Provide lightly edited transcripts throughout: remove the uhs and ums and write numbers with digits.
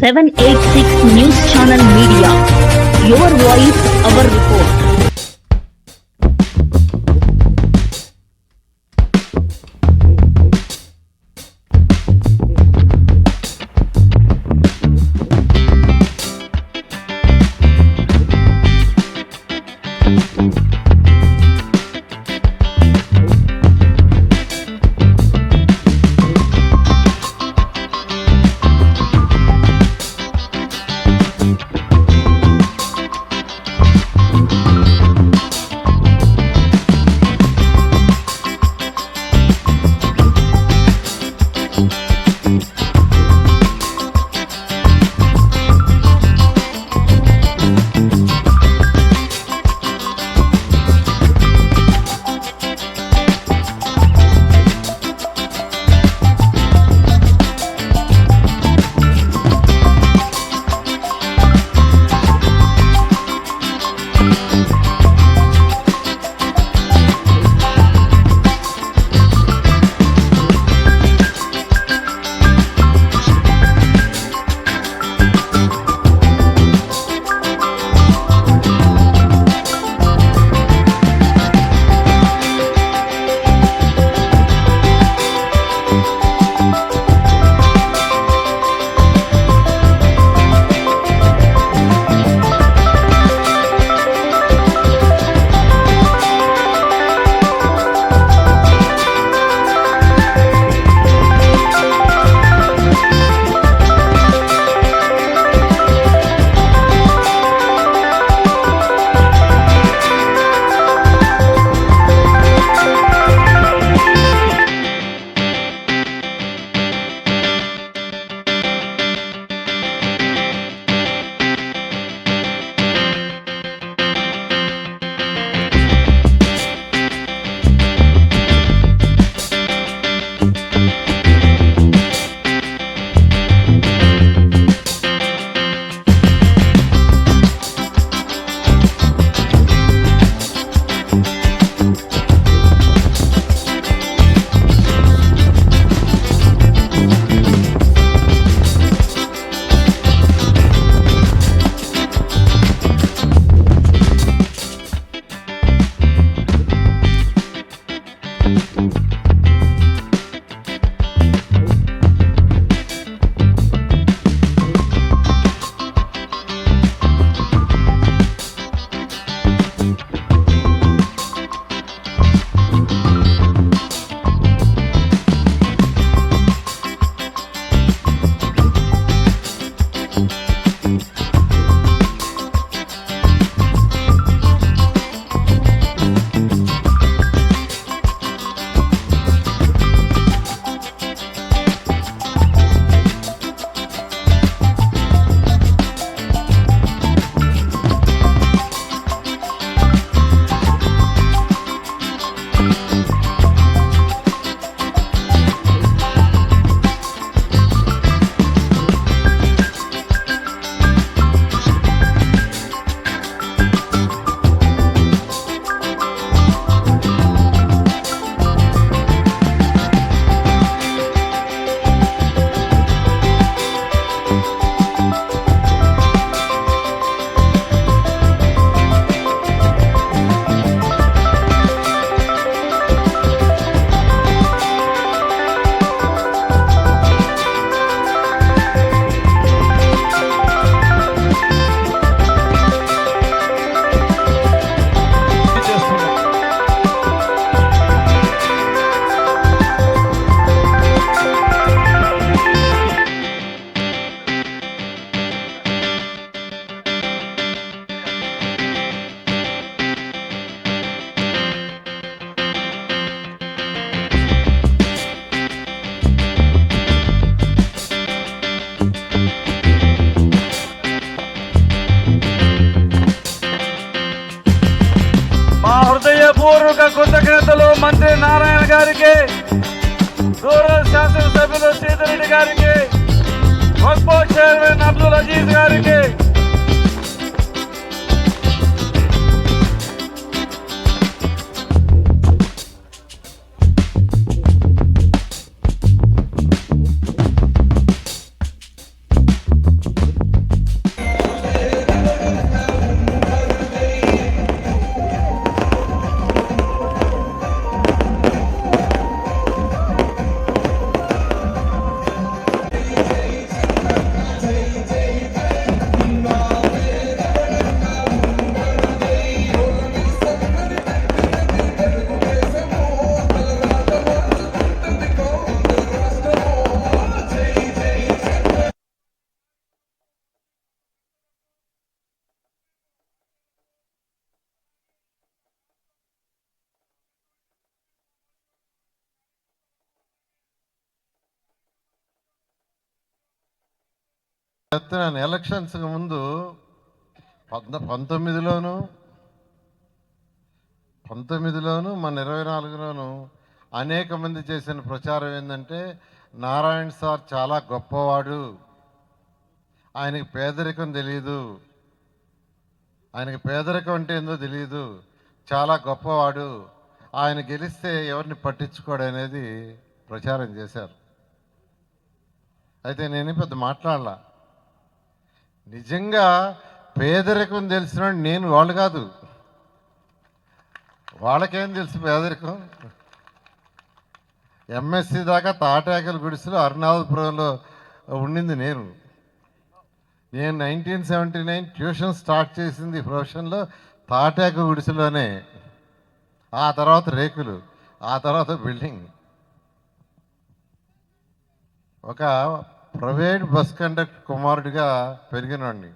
786 News Channel Media. Your voice, our report. హృదయపూర్వక కృతజ్ఞతలు మంత్రి నారాయణ గారికి, రూరల్ శాసనసభ్యులు సీతారెడ్డి గారికి, వక్ఫ్ చైర్మన్ అబ్దుల్ అజీజ్ గారికి, చెప్తున్నాను, ఎలక్షన్స్ ముందు 19లోను మన 24లోను అనేక మంది చేసిన ప్రచారం ఏంటంటే నారాయణ సార్ చాలా గొప్పవాడు, ఆయనకి పేదరికం తెలియదు, ఆయనకి పేదరికం అంటే ఏందో తెలియదు, చాలా గొప్పవాడు, ఆయన గెలిస్తే ఎవరిని పట్టించుకోడు అనేది ప్రచారం చేశారు. అయితే నేనే పెద్ద మాట్లాడలా. నిజంగా పేదరికం తెలిసిన నేను, వాళ్ళు కాదు. వాళ్ళకేం తెలుసు పేదరికం? ఎంఎస్సి దాకా తాటాకల గుడిసెలో అరుణాచలపురంలో ఉండింది నేను. 1979 ట్యూషన్ స్టార్ట్ చేసింది ప్రొఫెషన్లో తాటాక గుడిసెలోనే. ఆ తర్వాత రేకులు, ఆ తర్వాత బిల్డింగ్. ఒక ప్రైవేట్ బస్ కండక్టర్ కుమారుడిగా పెరిగినవాడిని.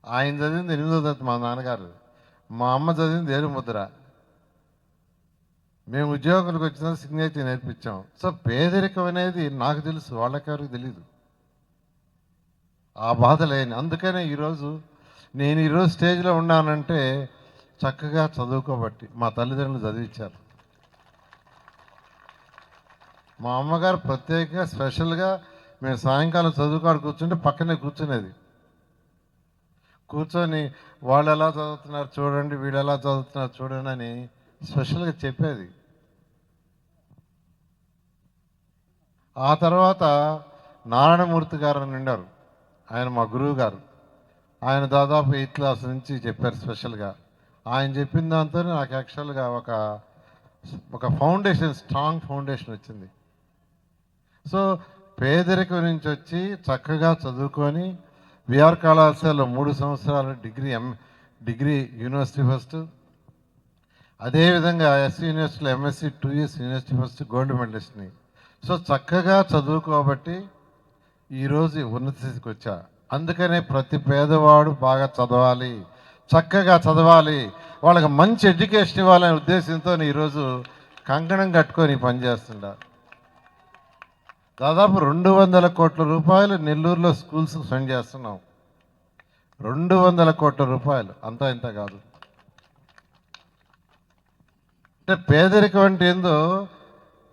ఆయన చదివింది 8వ తరగతి మా నాన్నగారు, మా అమ్మ చదివింది 7 ముద్ర. మేము ఉద్యోగులకు వచ్చిన సిగ్నేచర్ నేర్పించాం. సో పేదరికం అనేది నాకు తెలుసు, వాళ్ళకెవరికి తెలీదు. ఆ బాధ లేని, అందుకనే నేను ఈరోజు స్టేజ్లో ఉన్నానంటే చక్కగా చదువుకోబట్టి మా తల్లిదండ్రులు చదివించారు. మా అమ్మగారు ప్రత్యేకంగా స్పెషల్గా మేము సాయంకాలం చదువుకాడు కూర్చుంటే పక్కనే కూర్చునేది. కూర్చొని వాళ్ళు ఎలా చదువుతున్నారు చూడండి, వీళ్ళు ఎలా చదువుతున్నారు చూడండి అని స్పెషల్గా చెప్పేది. ఆ తర్వాత నారాయణమూర్తి గారు అని ఉండారు, ఆయన మా గురువు గారు. ఆయన దాదాపు 8th క్లాస్ నుంచి చెప్పారు స్పెషల్గా. ఆయన చెప్పిన దాంతో నాకు యాక్చువల్గా ఒక ఫౌండేషన్, స్ట్రాంగ్ ఫౌండేషన్ వచ్చింది. సో పేదరికం నుంచి వచ్చి చక్కగా చదువుకొని విఆర్ కళాశాలలో 3 సంవత్సరాలు డిగ్రీ యూనివర్సిటీ ఫస్ట్, అదేవిధంగా ఎస్సీ యూనివర్సిటీలో MSc 2 years university first, gold మెడలిస్ట్ని. సో చక్కగా చదువుకోబట్టి ఈరోజు ఉన్నత స్థితికి వచ్చా. అందుకనే ప్రతి పేదవాడు బాగా చదవాలి, చక్కగా చదవాలి, వాళ్ళకి మంచి ఎడ్యుకేషన్ ఇవ్వాలనే ఉద్దేశంతో ఈరోజు కంకణం కట్టుకొని పనిచేస్తుండా. దాదాపు 200 కోట్ల రూపాయలు నెల్లూరులో స్కూల్స్ స్పెండ్ చేస్తున్నాం. 200 కోట్ల రూపాయలు, అంతా ఇంత కాదు. అంటే పేదరికం అంటే ఏందో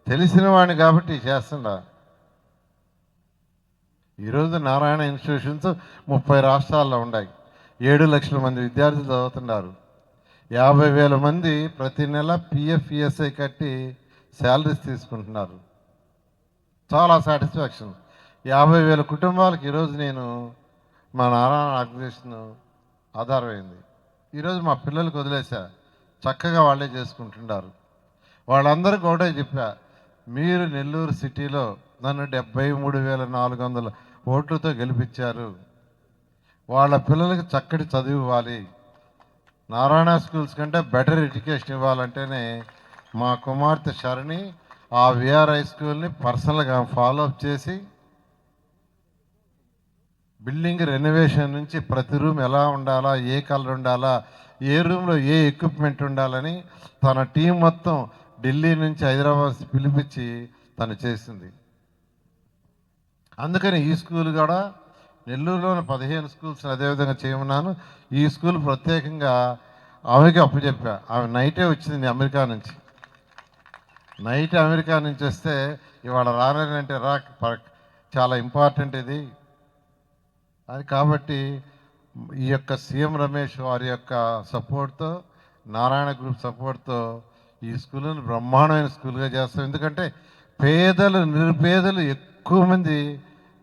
తెలిసిన వాడిని కాబట్టి చేస్తుండా. ఈరోజు నారాయణ ఇన్స్టిట్యూషన్స్ 30 రాష్ట్రాల్లో ఉన్నాయి. 7 లక్షల మంది విద్యార్థులు చదువుతున్నారు. 50,000 మంది ప్రతి నెల పిఎఫ్ ఈఎస్ఐ కట్టి శాలరీస్ తీసుకుంటున్నారు. చాలా సాటిస్ఫాక్షన్. 50,000 కుటుంబాలకు ఈరోజు నేను మా నారాయణ ఆర్గనైజేషన్ ఆధారమైంది. ఈరోజు మా పిల్లలకు వదిలేసా, చక్కగా వాళ్ళే చేసుకుంటున్నారు. వాళ్ళందరికీ ఒకటే చెప్పా, మీరు నెల్లూరు సిటీలో నన్ను 73,400 ఓట్లతో గెలిపించారు. వాళ్ళ పిల్లలకి చక్కటి చదువు ఇవ్వాలి, నారాయణ స్కూల్స్ కంటే బెటర్ ఎడ్యుకేషన్ ఇవ్వాలంటేనే మా కుమార్తె శరణి ఆ విఆర్ హై స్కూల్ని పర్సనల్గా ఫాలోఅప్ చేసి బిల్డింగ్ రెనోవేషన్ నుంచి ప్రతి రూమ్ ఎలా ఉండాలా, ఏ కలర్ ఉండాలా, ఏ రూమ్లో ఏ ఎక్విప్మెంట్ ఉండాలని తన టీం మొత్తం ఢిల్లీ నుంచి హైదరాబాద్ పిలిపించి తను చేసింది. అందుకని ఈ స్కూల్ కూడా నెల్లూరులోని 15 స్కూల్స్ అదేవిధంగా చేయమన్నాను. ఈ స్కూల్ ప్రత్యేకంగా ఆమెకి అప్పచెప్పా. ఆమె నైటే వచ్చింది అమెరికా నుంచి. నైట్ అమెరికా నుంచి వస్తే ఇవాళ రానంటే చాలా ఇంపార్టెంట్ ఇది అది. కాబట్టి ఈ యొక్క సీఎం రమేష్ వారి యొక్క సపోర్ట్తో, నారాయణ గ్రూప్ సపోర్ట్తో ఈ స్కూల్ని బ్రహ్మాండమైన స్కూల్గా చేస్తాం. ఎందుకంటే పేదలు, నిరుపేదలు ఎక్కువ మంది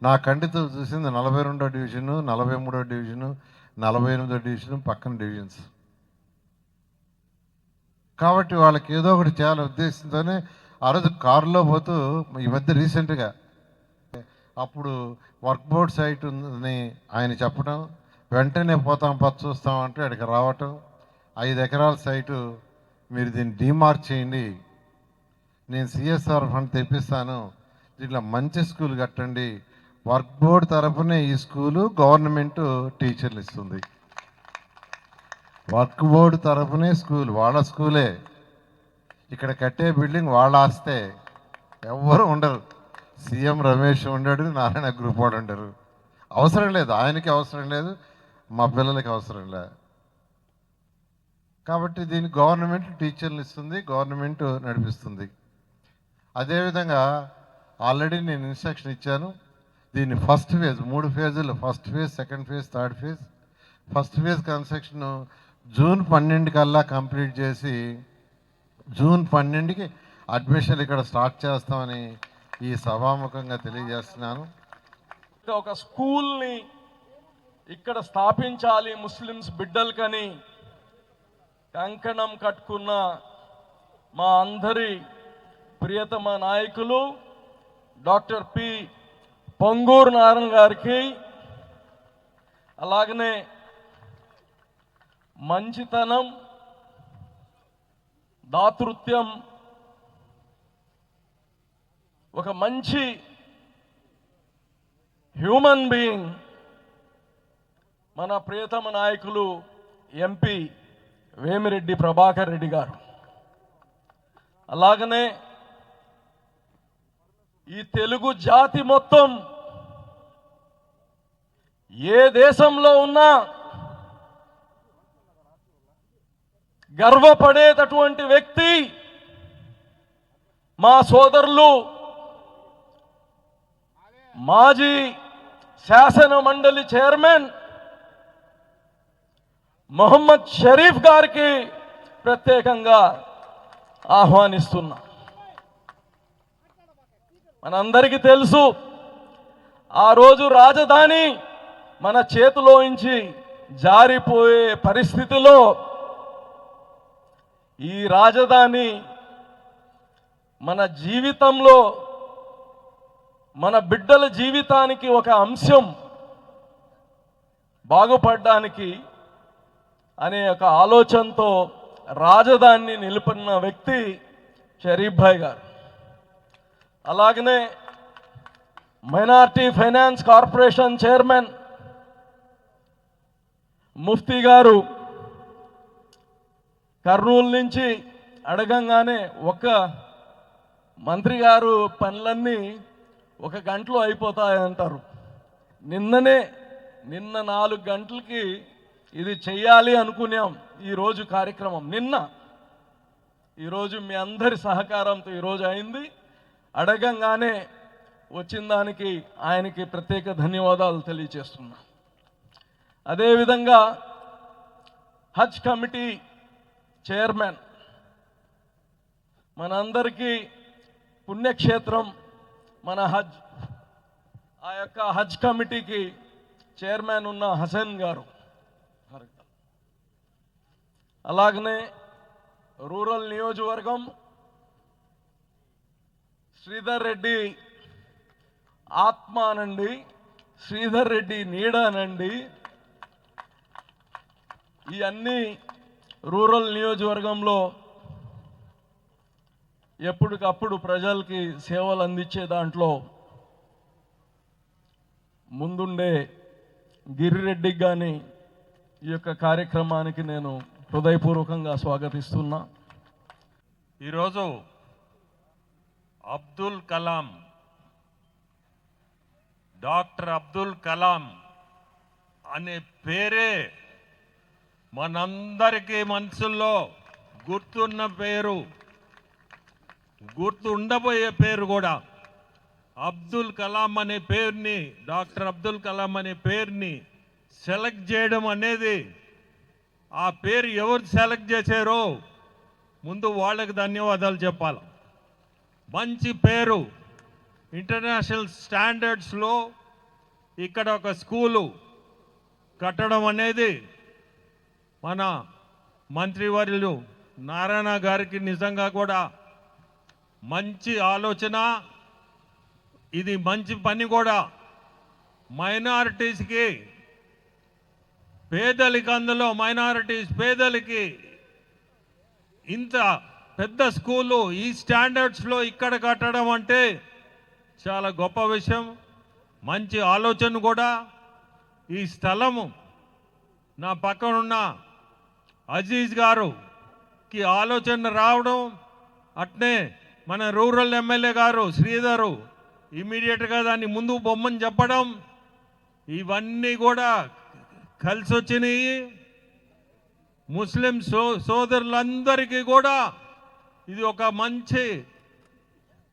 నా కంటితో చూసింది 42వ డివిజను, 43వ డివిజను, 48వ డివిజను, పక్కన డివిజన్స్. కాబట్టి వాళ్ళకి ఏదో ఒకటి చేయాలనే ఉద్దేశంతోనే ఆ రోజు కారులో పోతూ, ఈ మధ్య రీసెంట్గా అప్పుడు వర్క్ బోర్డ్ సైట్ ఉందని ఆయన చెప్పడం, వెంటనే పోతాం చూస్తాం అంటే అక్కడికి రావటం, 5 ఎకరాల సైటు మీరు దీన్ని డీమార్క్ చేయండి, నేను సిఎస్ఆర్ ఫండ్ తెప్పిస్తాను, దీంట్లో మంచి స్కూల్ కట్టండి. వర్క్ బోర్డ్ తరఫునే ఈ స్కూలు గవర్నమెంట్ టీచర్లు ఇస్తుంది. వర్క్ బోర్డు తరఫునే స్కూల్, వాళ్ళ స్కూలే. ఇక్కడ కట్టే బిల్డింగ్ వాళ్ళ ఆస్తే, ఎవ్వరు ఉండరు. సీఎం రమేష్ ఉండాడు, నారాయణ గ్రూప్ వాడు ఉండరు. అవసరం లేదు, ఆయనకి అవసరం లేదు, మా పిల్లలకి అవసరం లేదు. కాబట్టి దీన్ని గవర్నమెంట్ టీచర్లు ఇస్తుంది, గవర్నమెంట్ నడిపిస్తుంది. అదేవిధంగా ఆల్రెడీ నేను ఇన్స్ట్రక్షన్ ఇచ్చాను. దీన్ని ఫస్ట్ ఫేజ్, 3 ఫేజులు, first phase, second phase, third phase. First phase construction June 12 కల్లా కంప్లీట్ చేసి జూన్ 12కి అడ్మిషన్ ఇక్కడ స్టార్ట్ చేస్తామని ఈ సభాముఖంగా తెలియజేస్తున్నాను. ఒక స్కూల్ని ఇక్కడ స్థాపించాలి ముస్లిమ్స్ బిడ్డలకని కంకణం కట్టుకున్న మా అందరి ప్రియతమ నాయకులు డాక్టర్ పి పొంగూరు నారాయణ గారికి, అలాగనే మంచితనం, దాతృత్యం, ఒక మంచి హ్యూమన్ బీయింగ్ మన ప్రియతమ నాయకులు ఎంపీ వేమిరెడ్డి ప్రభాకర్ రెడ్డి గారు. అలాగనే ఈ తెలుగు జాతి మొత్తం ఏ దేశంలో ఉన్నా గర్వపడేటటువంటి వ్యక్తి మా సోదరులు మాజీ శాసన మండలి చైర్మన్ మొహమ్మద్ షరీఫ్ గారికి ప్రత్యేకంగా ఆహ్వానిస్తున్నా. మనందరికీ తెలుసు, ఆ రోజు రాజధాని మన చేతిలోంచి జారిపోయే పరిస్థితిలో ఈ రాజధాని మన జీవితంలో, మన బిడ్డల జీవితానికి ఒక అంశం, బాగుపడడానికి అనే ఒక ఆలోచనతో రాజధానిని నిలిపిన వ్యక్తి షరీఫ్ భాయ్ గారు. అలాగనే minority finance corporation chairman Mufti గారు కర్నూలు నుంచి అడగంగానే ఒక మంత్రి గారు పనులన్నీ 1 గంటలో అయిపోతాయంటారు. నిన్న 4 గంటలకి ఇది చెయ్యాలి అనుకున్నాం ఈరోజు కార్యక్రమం. ఈరోజు మీ అందరి సహకారంతో ఈరోజు అయింది. అడగంగానే వచ్చిన దానికి ఆయనకి ప్రత్యేక ధన్యవాదాలు తెలియజేస్తున్నా. అదేవిధంగా హజ్ కమిటీ చైర్మన్, మనందరికీ పుణ్యక్షేత్రం మన హజ్, ఆ యొక్క హజ్ కమిటీకి చైర్మన్ ఉన్న హసన్ గారు, అలాగనే రూరల్ నియోజకవర్గం శ్రీధర్ రెడ్డి ఆత్మ అనండి, శ్రీధర్ రెడ్డి నీడ అనండి, ఈ అన్ని రూరల్ నియోజకవర్గంలో ఎప్పటికప్పుడు ప్రజలకి సేవలు అందించే దాంట్లో ముందుండే గిరిరెడ్డికి కానీ ఈ యొక్క కార్యక్రమానికి నేను హృదయపూర్వకంగా స్వాగతిస్తున్నా. ఈరోజు అబ్దుల్ కలాం, డాక్టర్ అబ్దుల్ కలాం అనే పేరే మనందరికీ మనసుల్లో గుర్తున్న పేరు, గుర్తు ఉండబోయే పేరు కూడా. అబ్దుల్ కలాం అనే పేరుని, డాక్టర్ అబ్దుల్ కలాం అనే పేరుని సెలెక్ట్ చేయడం అనేది, ఆ పేరు ఎవరు సెలెక్ట్ చేశారో ముందు వాళ్ళకి ధన్యవాదాలు చెప్పాలి. మంచి పేరు, ఇంటర్నేషనల్ స్టాండర్డ్స్లో ఇక్కడ ఒక స్కూలు కట్టడం అనేది మన మంత్రివర్యులు నారాయణ గారికి నిజంగా కూడా మంచి ఆలోచన. ఇది మంచి పని కూడా. మైనారిటీస్కి, పేదలకి, అందులో మైనారిటీస్ పేదలకి ఇంత పెద్ద స్కూలు ఈ స్టాండర్డ్స్లో ఇక్కడ కట్టడం అంటే చాలా గొప్ప విషయం, మంచి ఆలోచన కూడా. ఈ స్థలము నా పక్కనున్న అజీజ్ గారుకి ఆలోచన రావడం, అట్నే మన రూరల్ ఎమ్మెల్యే గారు శ్రీధరు ఇమీడియట్గా దాన్ని ముందు బొమ్మని చెప్పడం, ఇవన్నీ కూడా కలిసి వచ్చినాయి. ముస్లిం సోదరులందరికీ కూడా ఇది ఒక మంచి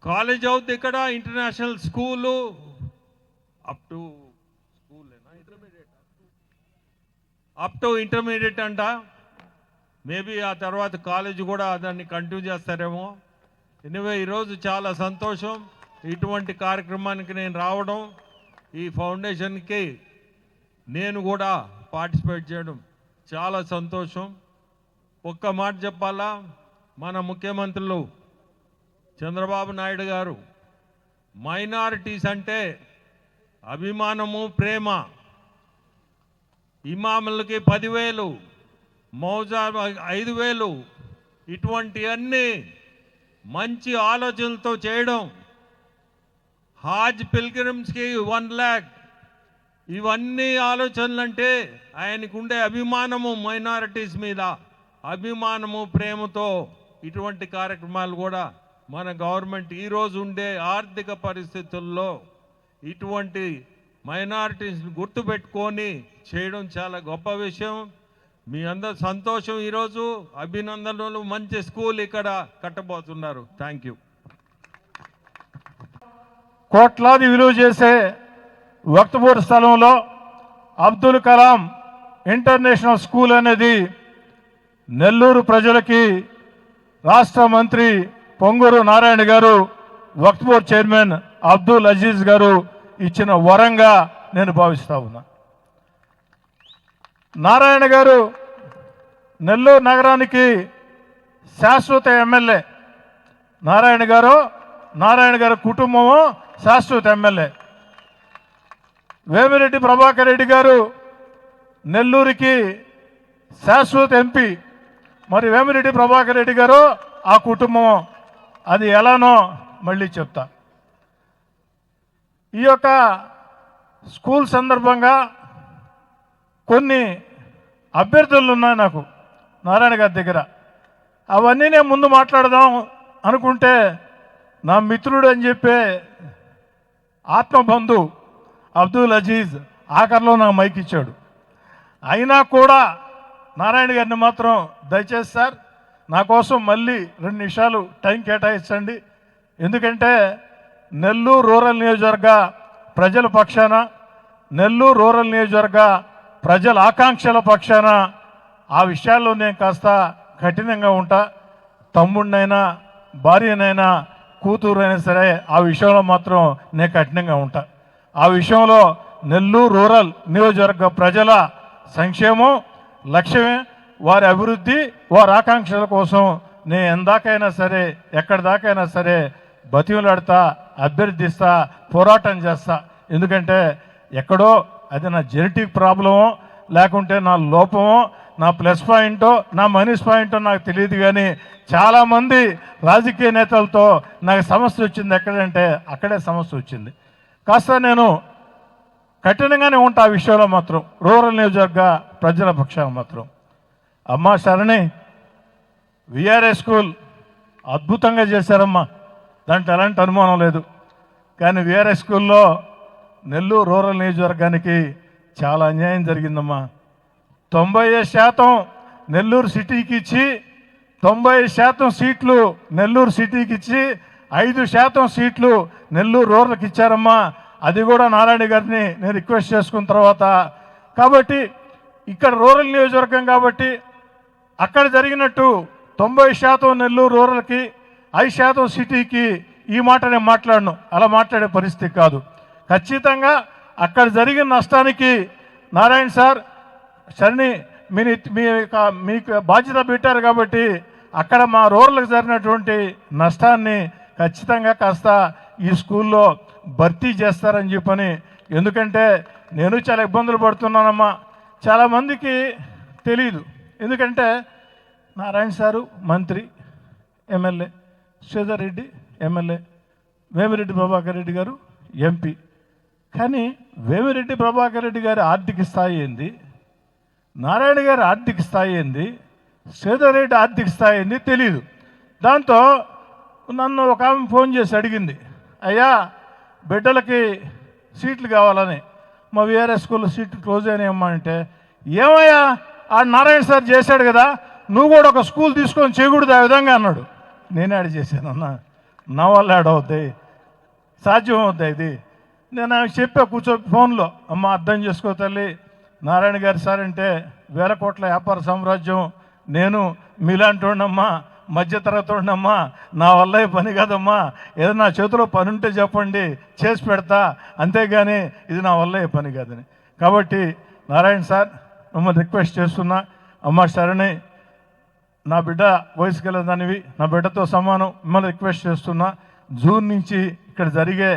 కాలేజ్ అవుతుంది. ఇక్కడ international school up to intermediate అంట. మేబీ ఆ తర్వాత కాలేజ్ కూడా దాన్ని కంటిన్యూ చేస్తారేమో. ఎనివే ఈరోజు చాలా సంతోషం ఇటువంటి కార్యక్రమానికి నేను రావడం, ఈ ఫౌండేషన్కి నేను కూడా పార్టిసిపేట్ చేయడం చాలా సంతోషం. ఒక్క మాట చెప్పాలా, మన ముఖ్యమంత్రులు చంద్రబాబు నాయుడు గారు మైనారిటీస్ అంటే అభిమానము, ప్రేమ. ఇమాములకి 10,000, మౌజా 5,000, ఇటువంటి అన్ని మంచి ఆలోచనలతో చేయడం. హాజ్ పిల్గ్రిమ్స్కి 1 lakh, ఇవన్నీ ఆలోచనలు అంటే ఆయనకు ఉండే అభిమానము, మైనారిటీస్ మీద అభిమానము, ప్రేమతో ఇటువంటి కార్యక్రమాలు కూడా మన గవర్నమెంట్ ఈరోజు ఉండే ఆర్థిక పరిస్థితుల్లో ఇటువంటి మైనారిటీస్ని గుర్తుపెట్టుకొని చేయడం చాలా గొప్ప విషయం. మీ అందరు సంతోషం. ఈరోజు అభినందనలు. మంచి స్కూల్ ఇక్కడ కట్టబోతున్నారు. Thank you. కోట్లాది విలువ చేసే వక్తపూర్ స్థలంలో అబ్దుల్ కలాం ఇంటర్నేషనల్ స్కూల్ అనేది నెల్లూరు ప్రజలకి రాష్ట్ర మంత్రి పొంగూరు నారాయణ గారు, వక్తపూర్ చైర్మన్ అబ్దుల్ అజీజ్ గారు ఇచ్చిన వరంగా నేను భావిస్తా ఉన్నా. నారాయణ గారు నెల్లూరు నగరానికి శాశ్వత ఎమ్మెల్యే. నారాయణ గారు కుటుంబము శాశ్వత ఎమ్మెల్యే. వేమిరెడ్డి ప్రభాకర్ రెడ్డి గారు నెల్లూరుకి శాశ్వత ఎంపీ. మరి వేమిరెడ్డి ప్రభాకర్ రెడ్డి గారు ఆ కుటుంబం, అది ఎలానో మళ్ళీ చెప్తా. ఈ యొక్క స్కూల్ సందర్భంగా కొన్ని అభ్యర్థులు ఉన్నాయి నాకు నారాయణ గారి దగ్గర. అవన్నీ నేను ముందు మాట్లాడదాం అనుకుంటే నా మిత్రుడు అని చెప్పే ఆత్మబంధు అబ్దుల్ అజీజ్ ఆఖరిలో నాకు మైక్ ఇచ్చాడు. అయినా కూడా నారాయణ గారిని మాత్రం దయచేసి సార్ నా కోసం మళ్ళీ 2 నిమిషాలు టైం కేటాయించండి. ఎందుకంటే నెల్లూరు రూరల్ నియోజకవర్గ ప్రజల పక్షాన, నెల్లూరు రూరల్ నియోజకవర్గ ప్రజల ఆకాంక్షల పక్షాన ఆ విషయాల్లో నేను కాస్త కఠినంగా ఉంటా. తమ్ముడినైనా, భార్యనైనా, కూతురైనా సరే ఆ విషయంలో మాత్రం నేను కఠినంగా ఉంటా. ఆ విషయంలో నెల్లూరు రూరల్ నియోజకవర్గ ప్రజల సంక్షేమం లక్ష్యమే. వారి అభివృద్ధి, వారి ఆకాంక్షల కోసం నేను ఎందాకైనా సరే, ఎక్కడి దాకైనా సరే బతిమలాడతా, అభ్యర్థిస్తా, పోరాటం చేస్తా. ఎందుకంటే ఎక్కడో అది నా జెనెటిక్ ప్రాబ్లమో, లేకుంటే నా లోపమో, నా ప్లస్ పాయింటో, నా మైనస్ పాయింటో నాకు తెలియదు. కానీ చాలామంది రాజకీయ నేతలతో నాకు సమస్య వచ్చింది ఎక్కడంటే అక్కడే సమస్య వచ్చింది. కాస్త నేను కఠినంగానే ఉంటా ఆ విషయంలో మాత్రం, రూరల్ నియోజకవర్గ ప్రజల పక్షాన మాత్రం. అమ్మ శరణి విఆర్ఎస్ స్కూల్ అద్భుతంగా చేశారమ్మా, దాంట్లో ఎలాంటి అనుమానం లేదు. కానీ విఆర్ఎస్ స్కూల్లో నెల్లూరు రూరల్ నియోజకవర్గానికి చాలా అన్యాయం జరిగిందమ్మా. 90% నెల్లూరు సిటీకి ఇచ్చి, 90% సీట్లు నెల్లూరు సిటీకి ఇచ్చి, 5% సీట్లు నెల్లూరు రూరల్కి ఇచ్చారమ్మా. అది కూడా నారాయణ గారిని నేను రిక్వెస్ట్ చేసుకున్న తర్వాత. కాబట్టి ఇక్కడ రూరల్ నియోజకవర్గం కాబట్టి అక్కడ జరిగినట్టు 90% నెల్లూరు రూరల్కి, 5% సిటీకి ఈ మాట నేను మాట్లాడను. అలా మాట్లాడే పరిస్థితి కాదు. ఖచ్చితంగా అక్కడ జరిగిన నష్టానికి నారాయణ సార్ శరణి మీకు బాధ్యత పెట్టారు కాబట్టి అక్కడ మా రూరల్కి జరిగినటువంటి నష్టాన్ని ఖచ్చితంగా కాస్త ఈ స్కూల్లో భర్తీ చేస్తారని చెప్పని. ఎందుకంటే నేను చాలా ఇబ్బందులు పడుతున్నానమ్మా. చాలామందికి తెలీదు. ఎందుకంటే నారాయణ సారు మంత్రి, ఎమ్మెల్యే, శ్రీధర్ రెడ్డి ఎమ్మెల్యే, వేమిరెడ్డి ప్రభాకర్ రెడ్డి గారు ఎంపీ. కానీ వేమిరెడ్డి ప్రభాకర్ రెడ్డి గారి ఆర్థిక స్థాయి ఏంది, నారాయణ గారి ఆర్థిక స్థాయి ఏంది, శ్రీధర్ రెడ్డి ఆర్థిక స్థాయి ఏంది తెలియదు. దాంతో నన్ను ఒక ఆమె ఫోన్ చేసి అడిగింది, అయ్యా బిడ్డలకి సీట్లు కావాలని మా వీఆర్ఎస్ స్కూల్లో సీట్లు క్లోజ్ అయినాయమ్మా అంటే, ఏమయ్యా ఆ నారాయణ సార్ చేశాడు కదా, నువ్వు కూడా ఒక స్కూల్ తీసుకొని చేయకూడదు ఆ విధంగా అన్నాడు. నేనే యాడ్ చేశాను అన్న, నా వల్ల యాడ్ అవుద్ది, సాధ్యం అవుద్ది ఇది. నేను ఆమెకు చెప్పా కూర్చో ఫోన్లో, అమ్మ అర్థం చేసుకో తల్లి, నారాయణ గారు సార్ అంటే వేల కోట్ల వ్యాపార సామ్రాజ్యం, నేను మీలాంటి వాడినమ్మా, మధ్యతరగతి వాడినమ్మా, నా వల్ల ఈ పని కాదమ్మా, ఏదో నా చేతిలో పని ఉంటే చెప్పండి చేసి పెడతా, అంతేగాని ఇది నా వల్ల ఈ పని కాదని. కాబట్టి నారాయణ సార్ మిమ్మల్ని రిక్వెస్ట్ చేస్తున్నా, అమ్మ శరణి నా బిడ్డ వయసుకు వెళ్ళదానివి, నా బిడ్డతో సమానం, మిమ్మల్ని రిక్వెస్ట్ చేస్తున్నా, జూన్ నుంచి ఇక్కడ జరిగే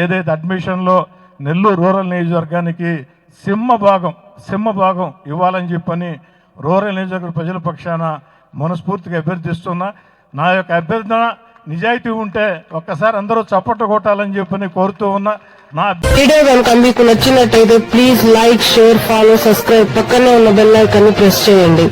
ఏదైతే అడ్మిషన్లో నెల్లూరు రూరల్ నియోజకవర్గానికి సింహభాగం ఇవ్వాలని చెప్పని రూరల్ నియోజకవర్గ ప్రజల పక్షాన మనస్ఫూర్తిగా అభ్యర్థిస్తున్నా. నా యొక్క అభ్యర్థన నిజాయితీ ఉంటే ఒక్కసారి అందరూ చప్పట్లు కొట్టాలని చెప్పని కోరుతూ ఉన్నా. నా వీడియో కనుక మీకు నచ్చినట్టయితే please like, share, follow, subscribe, పక్కనే ఉన్న బెల్ ఐకాన్ ని ప్రెస్ చేయండి.